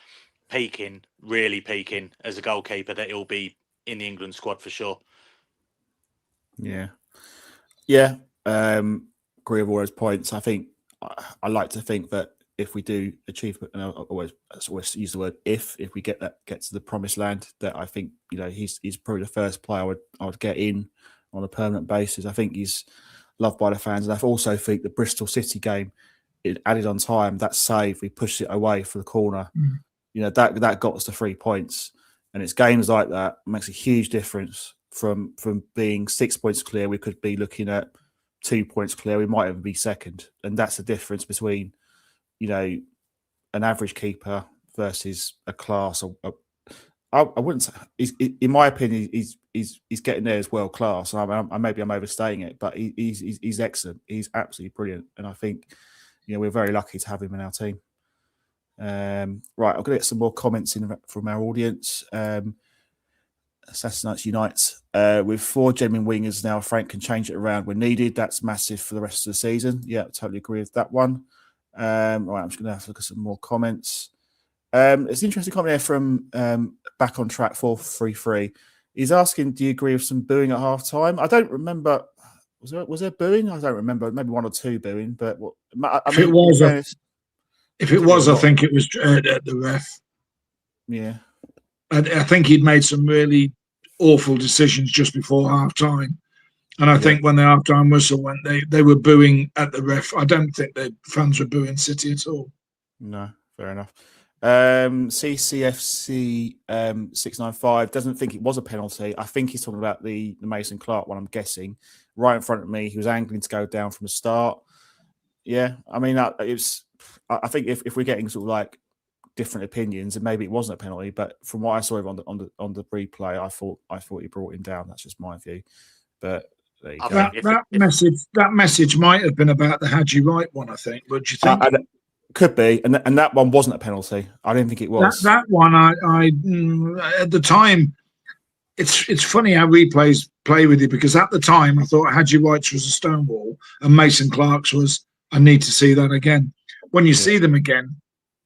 really peaking as a goalkeeper, that he'll be in the England squad for sure. Yeah. Yeah. Agree with all those points. I think I like to think that if we do achieve, and I always use the word if we get to the promised land, that I think he's probably the first player I would get in on a permanent basis. I think he's loved by the fans, and I also think the Bristol City game, it added on time, that save, we pushed it away for the corner. That got us the 3 points, and it's games like that makes a huge difference. From being 6 points clear, we could be looking at 2 points clear. We might even be second, and that's the difference between an average keeper versus a class. I wouldn't say, in my opinion, he's getting there as world class. Maybe I'm overstating it, but he's excellent. He's absolutely brilliant, and I think we're very lucky to have him in our team. Right, I'm going to get some more comments in from our audience. Saturday Nights Unite with 4 genuine wingers now. Frank can change it around when needed. That's massive for the rest of the season. Yeah, totally agree with that one. Right, I'm just going to have to look at some more comments. It's an interesting comment here from Back on Track 433. He's asking, do you agree with some booing at half time? I don't remember. Was there booing? I don't remember. Maybe 1 or 2 booing. But if it was, I think it was at the ref. Yeah. I think he'd made some really awful decisions just before half time. And I think when the half time whistle went, they were booing at the ref. I don't think the fans were booing City at all. No, fair enough. CCFC 695 doesn't think it was a penalty. I think he's talking about the Mason Clark one, I'm guessing. Right in front of me, he was angling to go down from the start. Yeah, I mean, I think if we're getting sort of like different opinions, and maybe it wasn't a penalty, but from what I saw on the replay, I thought he brought him down. That's just my view. But There you I go. think That message might have been about the Haji Wright one, I think. What do you think? Could be, and that one wasn't a penalty. I didn't think it was. That one, at the time, it's funny how replays play with you, because at the time I thought Haji Wright's was a stonewall and Mason Clark's was, I need to see that again. When you see them again,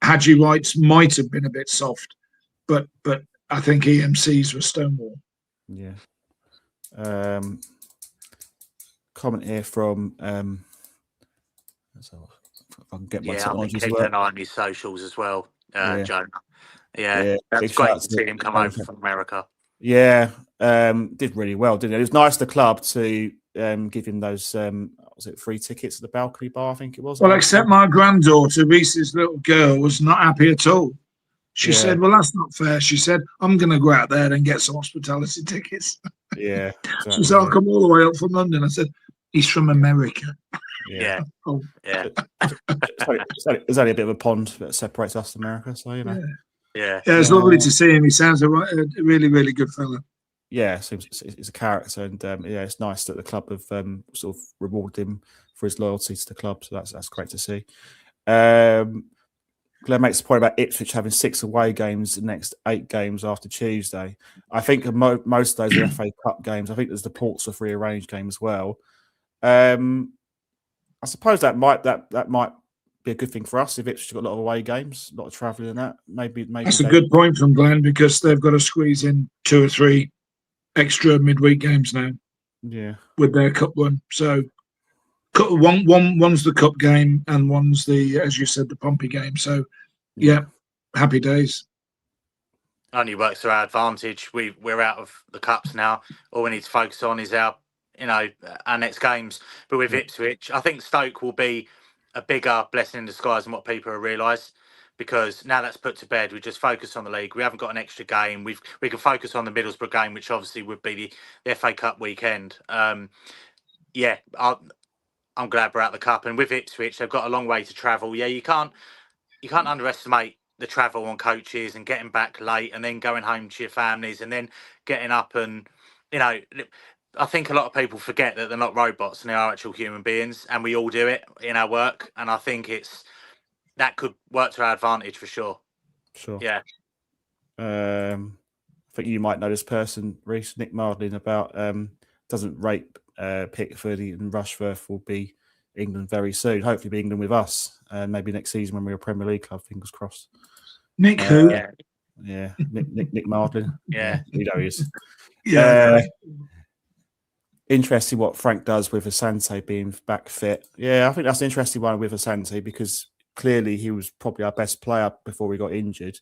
Haji Wright's might have been a bit soft, but I think EMC's was stonewall. Yeah. Comment here from so if I can get my technology to keep work. an eye on his socials as well, Jonah. Yeah, Yeah, that's big great shout to to see him come over from America. Yeah, did really well, didn't it? It was nice of the club to give him those was it free tickets at the balcony bar, I think it was. Well, except my granddaughter, Reese's little girl, was not happy at all. She said, well, that's not fair. She said, I'm going to go out there and get some hospitality tickets. Yeah. Exactly, she said, I'll come all the way up from London. I said, he's from America. Yeah. Oh. Yeah. There's only a bit of a pond that separates us and America, so, you know. Yeah. Yeah, it's lovely to see him. He sounds a really, really good fella. Yeah, he's a character, and yeah, it's nice that the club have sort of rewarded him for his loyalty to the club, so that's great to see. Glenn makes a point about Ipswich having 6 away games the next 8 games after Tuesday. I think most of those are FA Cup games. I think there's the Portsmouth rearranged game as well. I suppose that might be a good thing for us if Ipswich got a lot of away games, a lot of travelling and that. Maybe that's a good point from Glenn, because they've got to squeeze in 2 or 3 extra midweek games now. Yeah, with their cup run. So one's the cup game and one's the, as you said, the Pompey game. So yeah, happy days. Only works to our advantage. We're out of the cups now. All we need to focus on is our next games. But with Ipswich, I think Stoke will be a bigger blessing in disguise than what people realise, because now that's put to bed. We just focus on the league. We haven't got an extra game. We can focus on the Middlesbrough game, which obviously would be the FA Cup weekend. I'm glad we're out the cup. And with Ipswich, they've got a long way to travel. Yeah, you can't underestimate the travel on coaches and getting back late and then going home to your families and then getting up and, I think a lot of people forget that they're not robots and they are actual human beings, and we all do it in our work. And I think that could work to our advantage for sure. Sure. Yeah. I think you might know this person, Rhys, Nick Mardlin, about doesn't rate Pickford and Rushworth will be England very soon. Hopefully be England with us, maybe next season when we're a Premier League club, fingers crossed. Nick who? Yeah. Nick Mardlin. Yeah. You know he is. Yeah. Interesting what Frank does with Asante being back fit. Yeah, I think that's an interesting one with Asante, because clearly he was probably our best player before he got injured.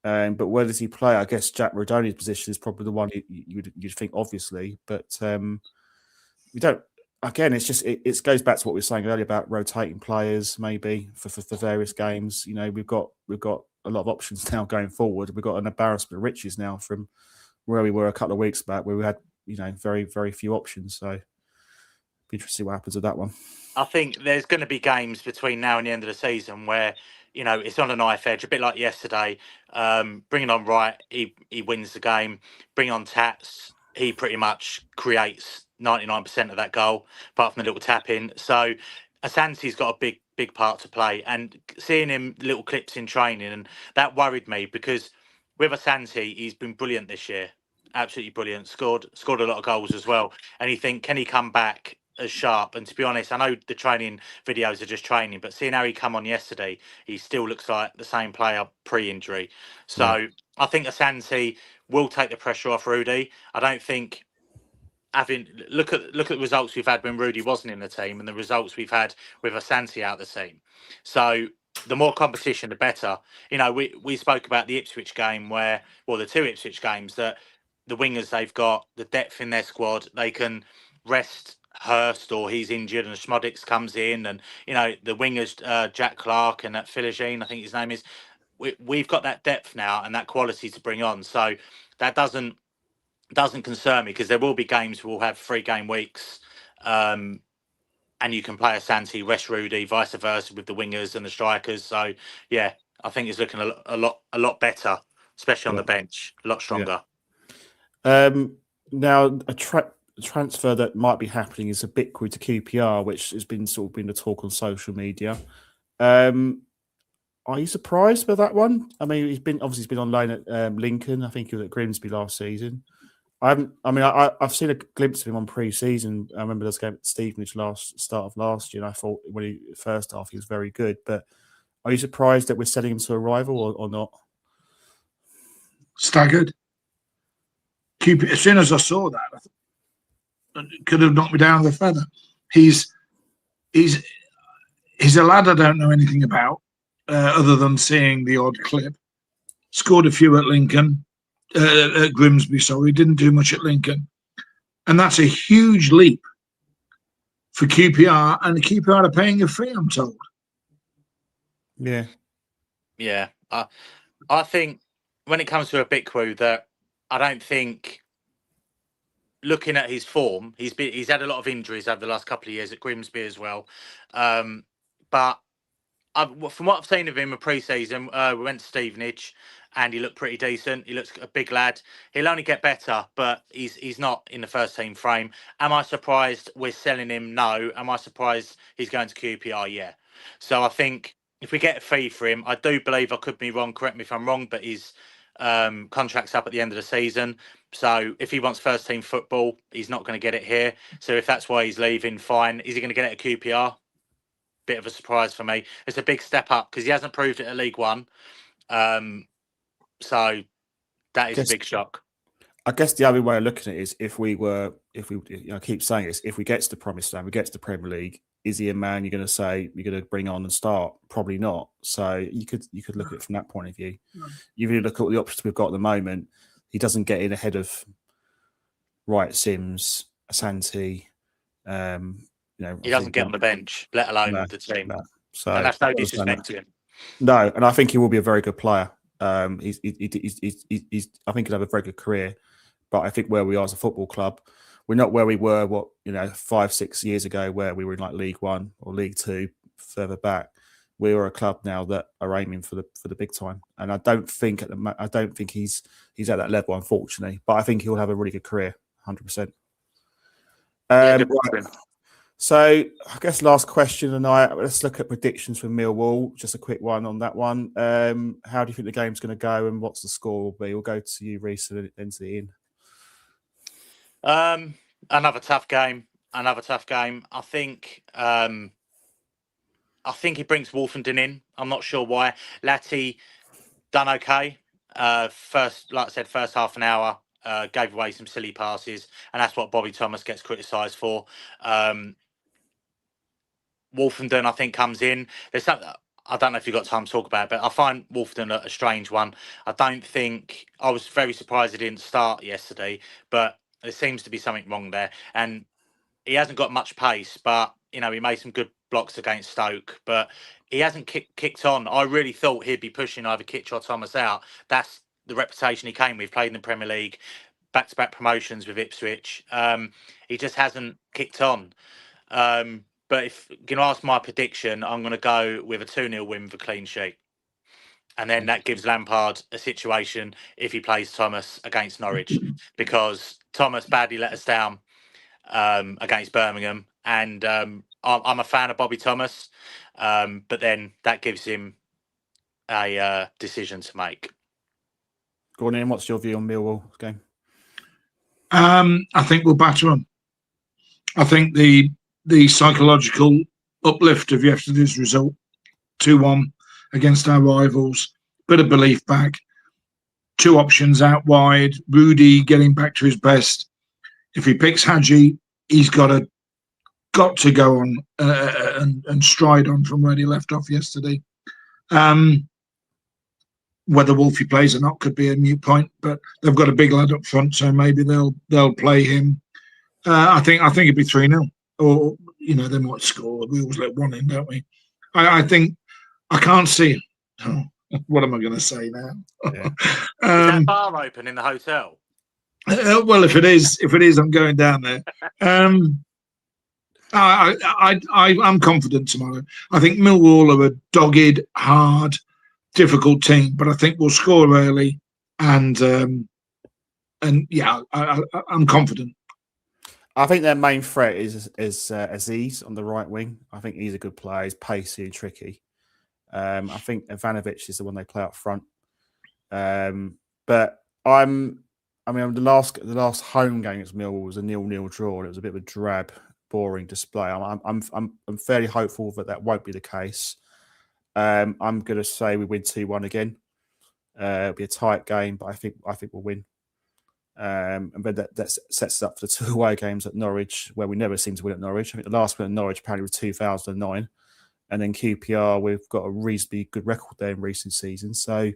But where does he play? I guess Jack Rodoni's position is probably the one you'd think, obviously. But we don't. Again, it's just it goes back to what we were saying earlier about rotating players, maybe for various games. We've got a lot of options now going forward. We've got an embarrassment of riches now from where we were a couple of weeks back, where we had very, very few options. So be interesting to see what happens with that one. I think there's going to be games between now and the end of the season where, it's on a knife edge, a bit like yesterday. Bringing on Wright, he wins the game. Bring on Tats, he pretty much creates 99% of that goal, apart from the little tap in. So Asante's got a big part to play. And seeing him little clips in training, and that worried me, because with Asante, he's been brilliant this year. Absolutely brilliant. Scored a lot of goals as well. And you think, can he come back as sharp? And to be honest, I know the training videos are just training, but seeing how he come on yesterday, he still looks like the same player pre-injury. So I think Asante will take the pressure off Rudy. I don't think look at the results we've had when Rudy wasn't in the team, and the results we've had with Asante out the team. So the more competition, the better. We spoke about the Ipswich game the 2 Ipswich games, that the wingers they've got, the depth in their squad, they can rest Hurst or he's injured and Schmodix comes in, and the wingers Jack Clark and that Philogene, I think his name is. We've got that depth now and that quality to bring on, so that doesn't concern me, because there will be games we'll have 3-game weeks, and you can play Asante, rest Rudy, vice versa with the wingers and the strikers. So yeah, I think it's looking a lot better, especially on the bench, a lot stronger. Now transfer that might be happening is a Bitcoin to QPR, which has been the talk on social media. Are you surprised by that one? I mean, he's been on loan at Lincoln. I think he was at Grimsby last season. I've seen a glimpse of him on pre-season. I remember this game at Stevenage start of last year, and I thought first half he was very good. But are you surprised that we're selling him to a rival or not? Staggered. As soon as I saw that, I thought, it could have knocked me down with a feather. He's a lad I don't know anything about, other than seeing the odd clip. Scored a few at Lincoln. At Grimsby, sorry, didn't do much at Lincoln, and that's a huge leap for QPR, and QPR are paying a fee, I'm told. Yeah. I think when it comes to a Bikwu, that I don't think, looking at his form, he's had a lot of injuries over the last couple of years at Grimsby as well, but from what I've seen of him in pre-season, we went to Stevenage and he looked pretty decent. He looks a big lad. He'll only get better, but he's not in the first team frame. Am I surprised we're selling him? No. Am I surprised he's going to QPR? Yeah. So I think if we get a fee for him, I do believe, I could be wrong, correct me if I'm wrong, but his contract's up at the end of the season. So if he wants first team football, he's not going to get it here. So if that's why he's leaving, fine. Is he going to get it at QPR? Bit of a surprise for me. It's a big step up because he hasn't proved it at League One. So that is a big shock. I guess the other way of looking at it is if we keep saying this, if we get to the Promised Land, we get to the Premier League, is he a man you're going to say you're going to bring on and start? Probably not. So you could look at it from that point of view. You really look at the options we've got at the moment. He doesn't get in ahead of Wright, Sims, Asante. He doesn't get on the bench, let alone the team. No. So, and that's no disrespect to him. No, and I think he will be a very good player. He's I think he'll have a very good career. But I think where we are as a football club, we're not where we were 5-6 years ago, where we were in like League One or League Two, further back. We are a club now that are aiming for the big time, and I don't think he's at that level, unfortunately. But I think he'll have a really good career, 100%. Right. So I guess last question tonight. Let's look at predictions for Millwall. Just a quick one on that one. How do you think the game's going to go, and what's the score will be? We'll go to you, Rhys, and then to Ian. Another tough game. I think he brings Wolfenden in. I'm not sure why. Latty done okay. First half an hour, gave away some silly passes, and that's what Bobby Thomas gets criticised for. Wolfenden, I think, comes in. There's something, I don't know if you've got time to talk about it, but I find Wolfenden a strange one. I was very surprised he didn't start yesterday, but there seems to be something wrong there. And he hasn't got much pace, but, he made some good blocks against Stoke, but he hasn't kicked on. I really thought he'd be pushing either Kitch or Thomas out. That's the reputation he came with, played in the Premier League, back-to-back promotions with Ipswich. He just hasn't kicked on. But if you're going to ask my prediction, I'm going to go with a 2-0 win for clean sheet. And then that gives Lampard a situation if he plays Thomas against Norwich, because Thomas badly let us down against Birmingham. And I'm a fan of Bobby Thomas, but then that gives him a decision to make. Go on, Ian, what's your view on Millwall's game? I think we'll batter them. I think the psychological uplift of yesterday's result, 2-1 against our rivals, bit of belief back, 2 options out wide, Rudy getting back to his best. If he picks Haji, he's got to go on and stride on from where he left off yesterday. Whether Wolfie plays or not could be a new point, but they've got a big lad up front, so maybe they'll play him. I think it'd be 3-0. Or, they might score. We always let one in, don't we? I think I can't see. Oh, what am I going to say now? Yeah. Is that bar open in the hotel? Well, if it is, I'm going down there. I'm confident tomorrow. I think Millwall are a dogged, hard, difficult team, but I think we'll score early, and yeah, I'm confident. I think their main threat is Aziz on the right wing. I think he's a good player. He's pacey and tricky. I think Ivanovic is the one they play up front. But the last home game against Millwall was a 0-0 draw. And it was a bit of a drab, boring display. I'm fairly hopeful that won't be the case. I'm going to say we win 2-1 again. It'll be a tight game, but I think we'll win. And then that sets us up for the 2 away games at Norwich, where we never seem to win at Norwich. I think the last win at Norwich apparently was 2009. And then QPR, we've got a reasonably good record there in recent seasons. So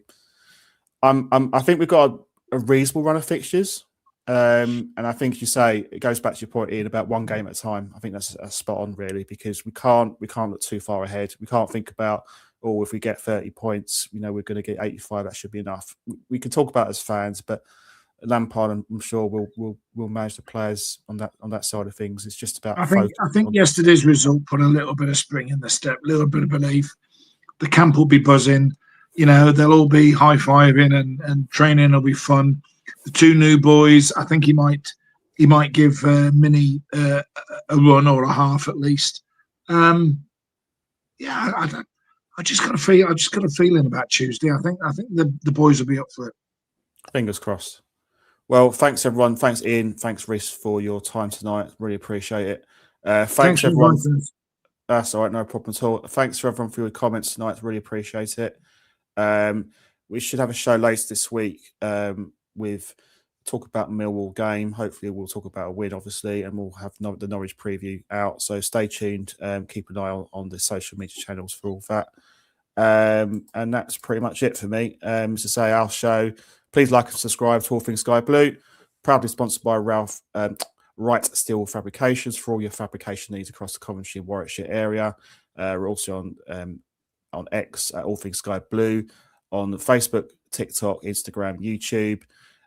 I think we've got a reasonable run of fixtures. And I think, as you say, it goes back to your point, Ian, about one game at a time. I think that's a spot on, really, because we can't look too far ahead. We can't think about, if we get 30 points, we're going to get 85. That should be enough. We can talk about it as fans, but Lampard, I'm sure, will manage the players on that side of things. It's just about. I think yesterday's result put a little bit of spring in the step, a little bit of belief. The camp will be buzzing. They'll all be high-fiving and training will be fun. The 2 new boys, I think he might give Mini a run or a half at least. I just got a feeling about Tuesday. I think the boys will be up for it. Fingers crossed. Well, thanks everyone. Thanks Ian. Thanks Rhys for your time tonight. Really appreciate it. Thanks everyone. That's all right, no problem at all. Thanks for everyone for your comments tonight. Really appreciate it. We should have a show later this week with talk about Millwall game. Hopefully we'll talk about a win, obviously, and we'll have the Norwich preview out. So stay tuned. Keep an eye on the social media channels for all that. And that's pretty much it for me. To say our show, please like and subscribe to All Things Sky Blue. Proudly sponsored by Wright Steel Fabrications for all your fabrication needs across the Coventry and Warwickshire area. We're also on X at All Things Sky Blue, on Facebook, TikTok, Instagram, YouTube.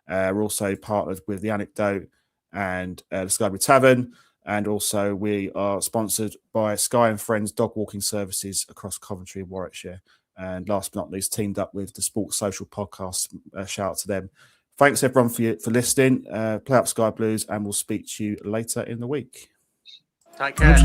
We're also partnered with The Anecdote and the Sky Blue Tavern. And also we are sponsored by Sky and Friends Dog Walking Services across Coventry and Warwickshire. And last but not least, teamed up with the Sports Social Podcast. Shout out to them. Thanks everyone for listening. Play up Sky Blues, and we'll speak to you later in the week. Take care.